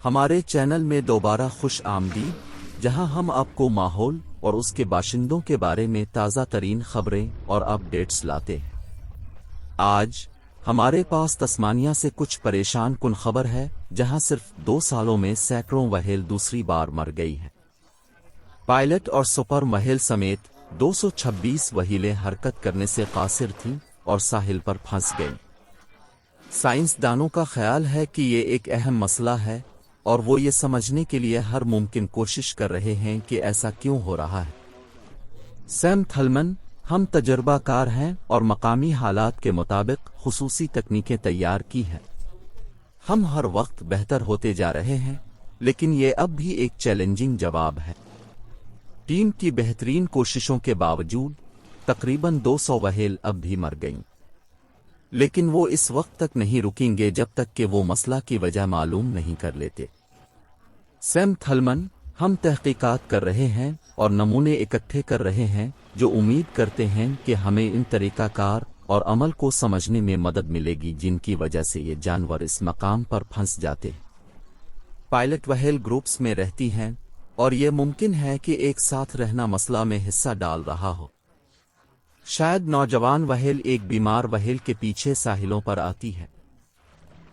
ہمارے چینل میں دوبارہ خوش آمدید، جہاں ہم آپ کو ماحول اور اس کے باشندوں کے بارے میں تازہ ترین خبریں اور اپ ڈیٹس لاتے ہیں۔ آج ہمارے پاس تسمانیہ سے کچھ پریشان کن خبر ہے، جہاں صرف 2 سالوں میں سینکڑوں وہیل دوسری بار مر گئی ہیں۔ پائلٹ اور سپر وہیل سمیت 226 وہیلیں حرکت کرنے سے قاصر تھیں اور ساحل پر پھنس گئیں۔ سائنسدانوں کا خیال ہے کہ یہ ایک اہم مسئلہ ہے اور وہ یہ سمجھنے کے لیے ہر ممکن کوشش کر رہے ہیں کہ ایسا کیوں ہو رہا ہے۔ سیم تھلمن: ہم تجربہ کار ہیں اور مقامی حالات کے مطابق خصوصی تکنیکیں تیار کی ہیں۔ ہم ہر وقت بہتر ہوتے جا رہے ہیں، لیکن یہ اب بھی ایک چیلنجنگ جواب ہے۔ ٹیم کی بہترین کوششوں کے باوجود تقریباً 200 وہیل اب بھی مر گئیں، لیکن وہ اس وقت تک نہیں رکیں گے جب تک کہ وہ مسئلہ کی وجہ معلوم نہیں کر لیتے۔ سیم تھلمن: ہم تحقیقات کر رہے ہیں اور نمونے اکٹھے کر رہے ہیں جو امید کرتے ہیں کہ ہمیں ان طریقہ کار اور عمل کو سمجھنے میں مدد ملے گی جن کی وجہ سے یہ جانور اس مقام پر پھنس جاتے ہیں۔ پائلٹ وہیل گروپس میں رہتی ہیں اور یہ ممکن ہے کہ ایک ساتھ رہنا مسئلہ میں حصہ ڈال رہا ہو۔ شاید نوجوان وہیل ایک بیمار وہیل کے پیچھے ساحلوں پر آتی ہے۔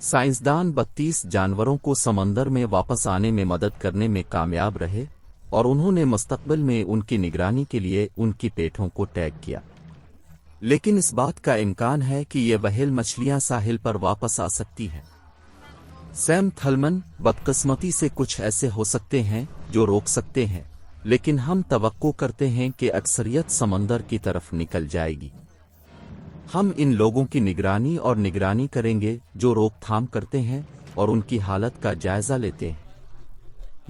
سائنسدان 32 جانوروں کو سمندر میں واپس آنے میں مدد کرنے میں کامیاب رہے اور انہوں نے مستقبل میں ان کی نگرانی کے لیے ان کی پیٹھوں کو ٹیگ کیا، لیکن اس بات کا امکان ہے کہ یہ وہیل مچھلیاں ساحل پر واپس آ سکتی ہیں۔ سیم تھلمن: بدقسمتی سے کچھ ایسے ہو سکتے ہیں جو روک سکتے ہیں، لیکن ہم توقع کرتے ہیں کہ اکثریت سمندر کی طرف نکل جائے گی۔ ہم ان لوگوں کی نگرانی کریں گے جو روک تھام کرتے ہیں اور ان کی حالت کا جائزہ لیتے ہیں۔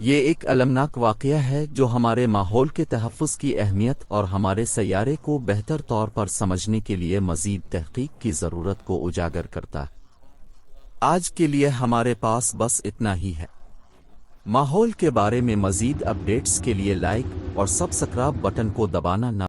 یہ ایک المناک واقعہ ہے جو ہمارے ماحول کے تحفظ کی اہمیت اور ہمارے سیارے کو بہتر طور پر سمجھنے کے لیے مزید تحقیق کی ضرورت کو اجاگر کرتا ہے۔ آج کے لیے ہمارے پاس بس اتنا ہی ہے۔ ماحول کے بارے میں مزید اپ ڈیٹس کے لیے لائک اور سبسکرائب بٹن کو دبانا نہ